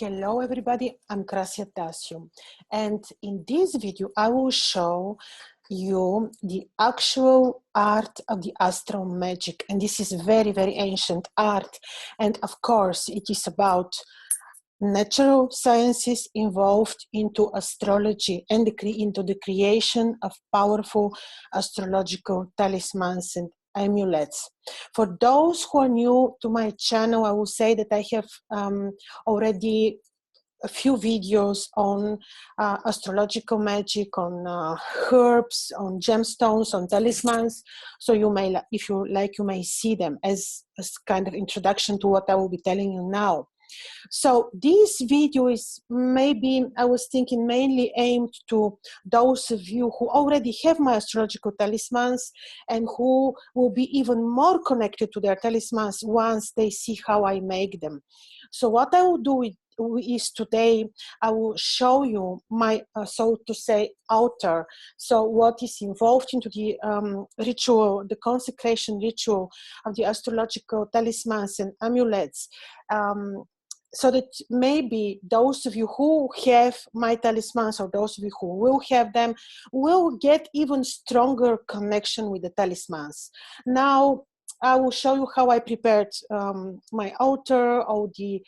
Hello everybody, I'm Krasi, and in this video I will show you the actual art of the astral magic, and this is very ancient art, and of course it is about natural sciences involved into astrology and into the creation of powerful astrological talismans and amulets. For those who are new to my channel, I will say that I have already a few videos on astrological magic, on herbs, on gemstones, on talismans. So you may, if you like, you may see them as kind of introduction to what I will be telling you now. So this video is maybe, I was thinking, mainly aimed to those of you who already have my astrological talismans and who will be even more connected to their talismans once they see how I make them. So what I will do is today I will show you my, so to say, altar. So what is involved into the ritual, the consecration ritual of the astrological talismans and amulets. So that maybe those of you who have my talismans or those of you who will have them will get even stronger connection with the talismans. Now, I will show you how I prepared my altar, all the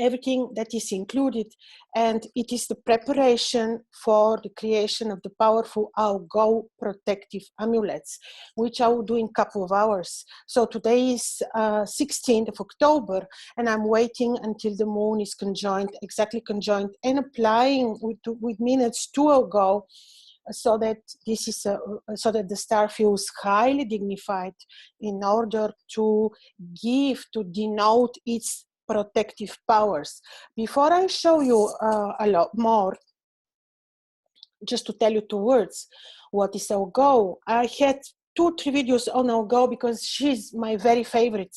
everything that is included, and it is the preparation for the creation of the powerful Go protective amulets, which I will do in a couple of hours. So today is 16th of October, and I'm waiting until the moon is conjoined, exactly conjoined, and applying with minutes to Go, so that this is so that the star feels highly dignified in order to denote its protective powers. Before I show you a lot more, just to tell you two words, what is Go? I had 2-3 videos on Go because she's my very favorite.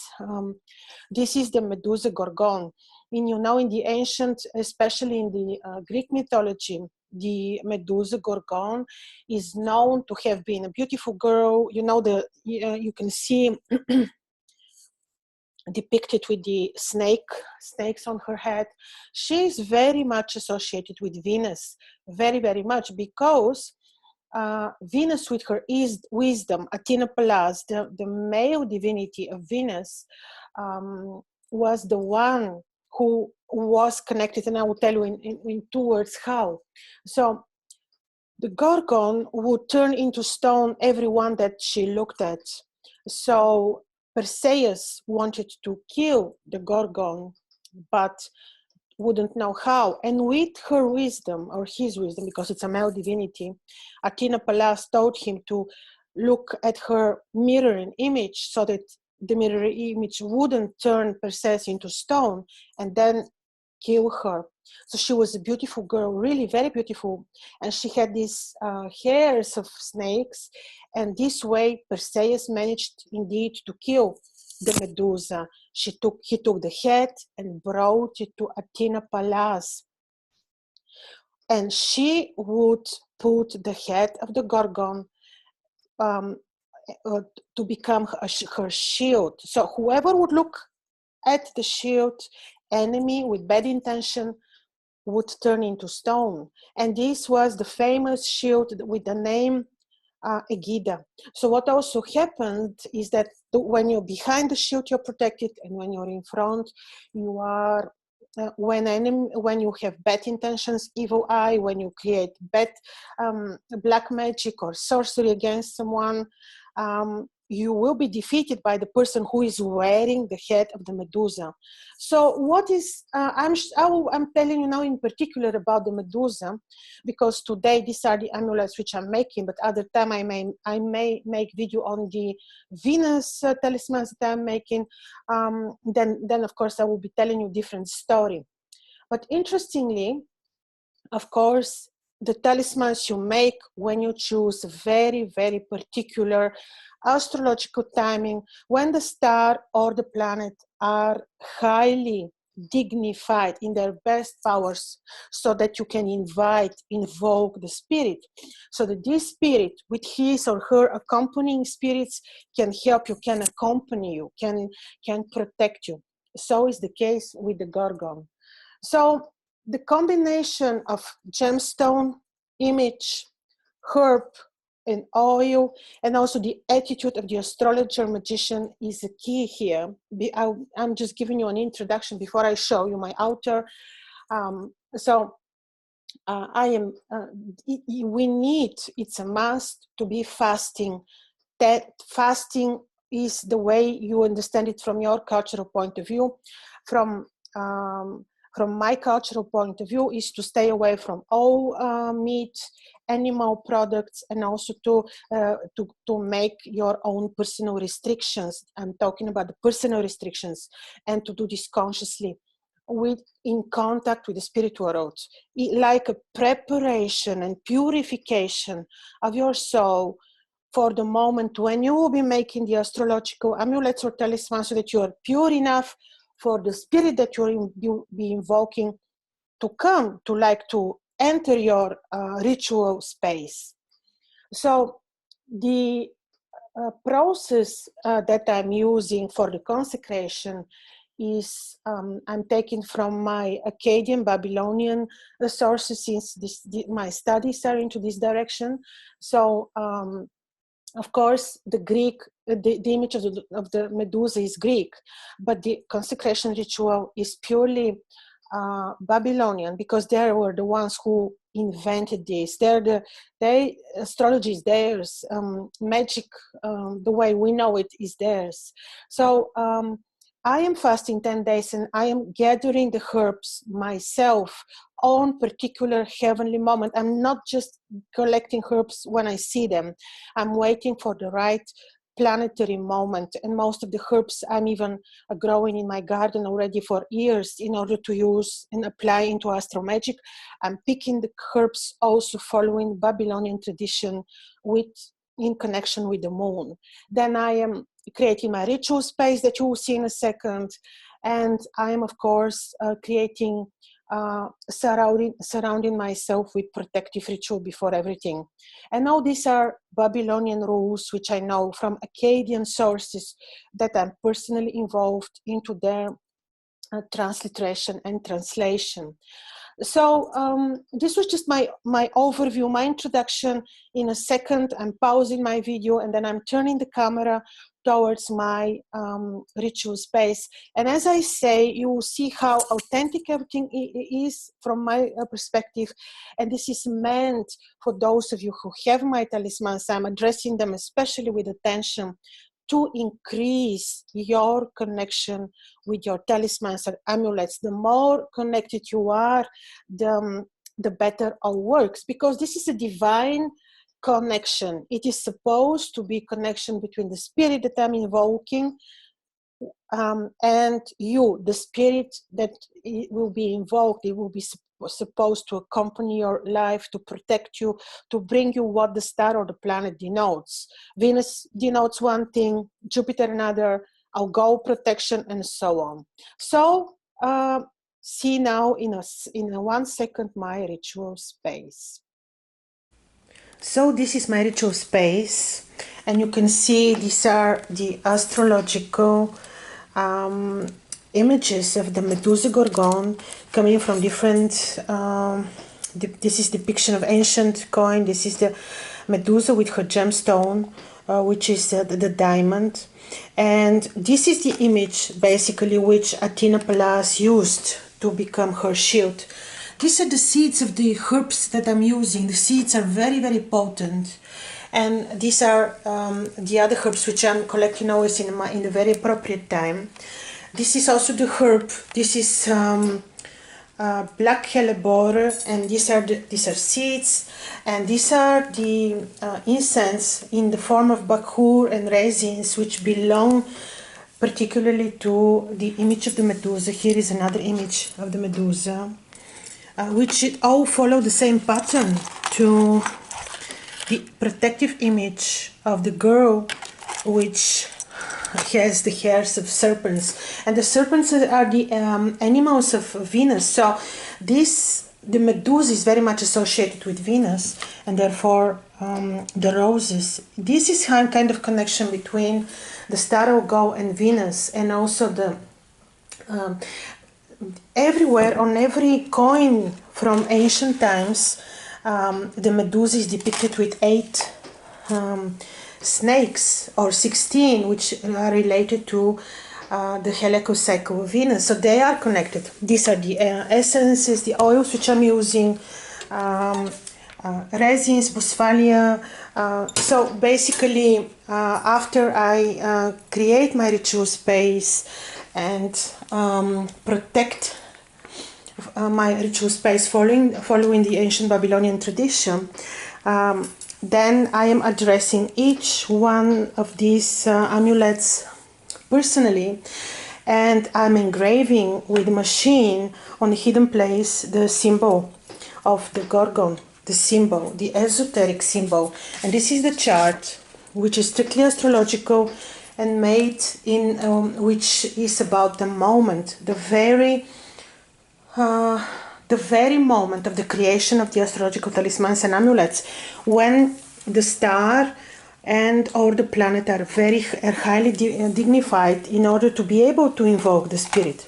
This is the Medusa gorgon. In the ancient, especially in the Greek mythology, the Medusa gorgon is known to have been a beautiful girl. You can see depicted with the snakes on her head. She is very much associated with Venus, very much, because Venus, with her wisdom, Athena Pallas, the male divinity of Venus, was the one who was connected, and I will tell you in 2 words how. So the gorgon would turn into stone everyone that she looked at. So Perseus wanted to kill the gorgon, but wouldn't know how. And with her wisdom, or his wisdom, because it's a male divinity, Athena Pallas told him to look at her mirroring image so that the mirror image wouldn't turn Perseus into stone and then kill her. So she was a beautiful girl, really very beautiful, and she had these hairs of snakes, and this way Perseus managed indeed to kill the Medusa. He took the head and brought it to Athena Pallas, and she would put the head of the gorgon to become her shield. So whoever would look at the shield, enemy with bad intention, would turn into stone. And this was the famous shield with the name Egida. So what also happened is that when you're behind the shield, you're protected, and when you're in front, you are when you have bad intentions, evil eye, when you create bad black magic or sorcery against someone, you will be defeated by the person who is wearing the head of the Medusa. So what is, I'm telling you now in particular about the Medusa, because today these are the amulets which I'm making, but other time I may make video on the Venus talismans that I'm making. Then of course I will be telling you different story. But interestingly, of course, the talismans you make when you choose very particular astrological timing, when the star or the planet are highly dignified in their best powers, so that you can invoke the spirit, so that this spirit with his or her accompanying spirits can help you, can accompany you, can protect you. So is the case with the gorgon. So the combination of gemstone, image, herb, and oil, and also the attitude of the astrologer magician is the key here. I'm just giving you an introduction before I show you my outer. We need, it's a must to be fasting. That fasting is the way you understand it from your cultural point of view. From my cultural point of view is to stay away from all meat, animal products, and also to make your own personal restrictions. I'm talking about the personal restrictions, and to do this consciously in contact with the spiritual world, like a preparation and purification of your soul for the moment when you will be making the astrological amulets or talismans, so that you are pure enough for the spirit that you'll be invoking to come to enter your ritual space. So the process that I'm using for the consecration is I'm taking from my Akkadian Babylonian sources, since my studies are into this direction. So of course, the Greek, the image of the Medusa is Greek, but the consecration ritual is purely Babylonian, because they were the ones who invented this. Astrology is theirs. Magic, the way we know it, is theirs. So I am fasting 10 days, and I am gathering the herbs myself on particular heavenly moment. I'm not just collecting herbs when I see them. I'm waiting for the right planetary moment, and most of the herbs I'm even growing in my garden already for years in order to use and apply into astro magic. I'm picking the herbs also following Babylonian tradition in connection with the moon. Then I am creating my ritual space that you will see in a second, and I am of course creating surrounding myself with protective ritual before everything. And all these are Babylonian rules, which I know from Akkadian sources that I'm personally involved into their transliteration and translation. So this was just my overview, my introduction. In a second, I'm pausing my video, and then I'm turning the camera towards my ritual space. And as I say, you will see how authentic everything is from my perspective. And this is meant for those of you who have my talismans. I'm addressing them especially with attention to increase your connection with your talismans and amulets. The more connected you are, the better all works, because this is a divine connection. It is supposed to be connection between the spirit that I'm invoking and you, the spirit that will be invoked. It will be supposed to accompany your life, to protect you, to bring you what the star or the planet denotes. Venus denotes one thing, Jupiter another, our goal, protection, and so on. So see now in a 1 second my ritual space. So this is my ritual space, and you can see these are the astrological images of the Medusa Gorgon coming from different, this is depiction of ancient coin. This is the Medusa with her gemstone, which is the diamond. And this is the image basically which Athena Pallas used to become her shield. These are the seeds of the herbs that I'm using. The seeds are very, very potent. And these are the other herbs which I'm collecting always in the very appropriate time. This is also the herb. This is black hellebore, and these are seeds, and these are the incense in the form of bakhur and raisins, which belong particularly to the image of the Medusa. Here is another image of the Medusa, which all follow the same pattern to the protective image of the girl, which has the hairs of serpents, and the serpents are the animals of Venus. So the Medusa is very much associated with Venus, and therefore the roses. This is some kind of connection between the star of Go and Venus, and also everywhere, on every coin from ancient times, the Medusa is depicted with 8 snakes, or 16, which are related to the heliacal cycle of Venus. So they are connected. These are the essences, the oils which I'm using, resins, boswellia. So basically, after I create my ritual space and protect my ritual space following the ancient Babylonian tradition, then I am addressing each one of these amulets personally, and I'm engraving with the machine on the hidden place the symbol of the Gorgon, the symbol, the esoteric symbol. And this is the chart, which is strictly astrological and made in which is about the moment, the very moment of the creation of the astrological talismans and amulets, when the star and or the planet are highly dignified in order to be able to invoke the spirit.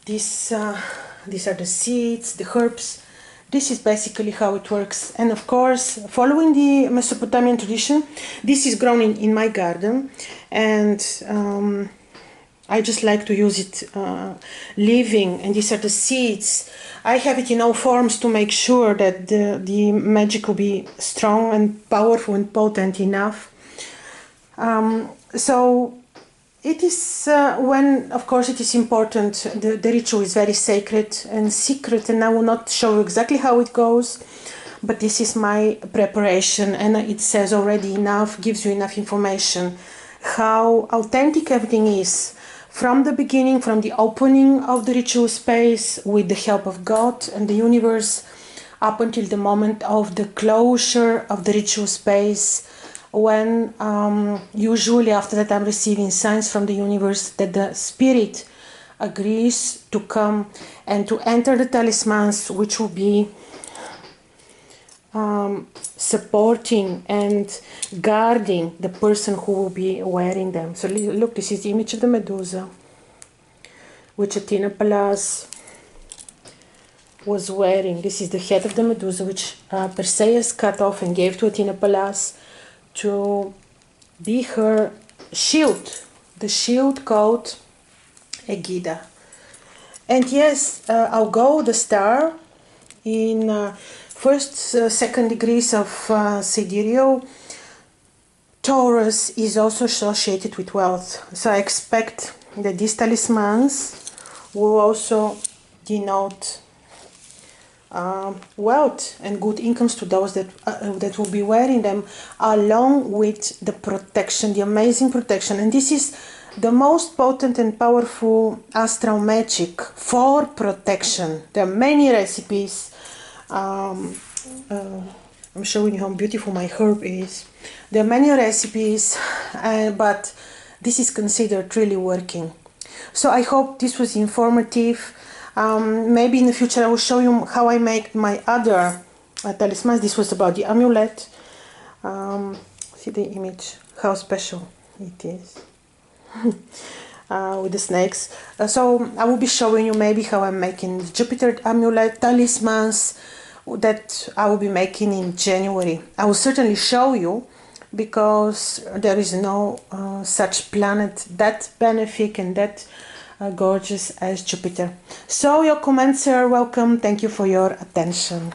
These are the seeds, the herbs. This is basically how it works. And of course, following the Mesopotamian tradition, this is grown in my garden, and I just like to use it living, and these are the seeds. I have it in all forms to make sure that the magic will be strong and powerful and potent enough. So it is, when, of course, it is important, the ritual is very sacred and secret, and I will not show you exactly how it goes, but this is my preparation, and it says already enough, gives you enough information, how authentic everything is. From the beginning, from the opening of the ritual space with the help of God and the universe, up until the moment of the closure of the ritual space, when usually after that I'm receiving signs from the universe that the spirit agrees to come and to enter the talismans, which will be supporting and guarding the person who will be wearing them. So look, this is the image of the Medusa, which Athena Pallas was wearing. This is the head of the Medusa, which Perseus cut off and gave to Athena Pallas to be her shield, the shield called Aegida. And yes, I'll go the star in first, second degrees of sidereal. Taurus is also associated with wealth. So I expect that these talismans will also denote wealth and good incomes to those that will be wearing them, along with the protection, the amazing protection. And this is the most potent and powerful astral magic for protection. There are many recipes. I'm showing you how beautiful my herb is. There are many recipes, but this is considered really working. So I hope this was informative. Maybe in the future I will show you how I make my other talismans. This was about the amulet. See the image, how special it is. With the snakes. So I will be showing you maybe how I'm making the Jupiter amulet talismans that I will be making in January. I will certainly show you, because there is no such planet that benefic and that gorgeous as Jupiter. So your comments are welcome. Thank you for your attention.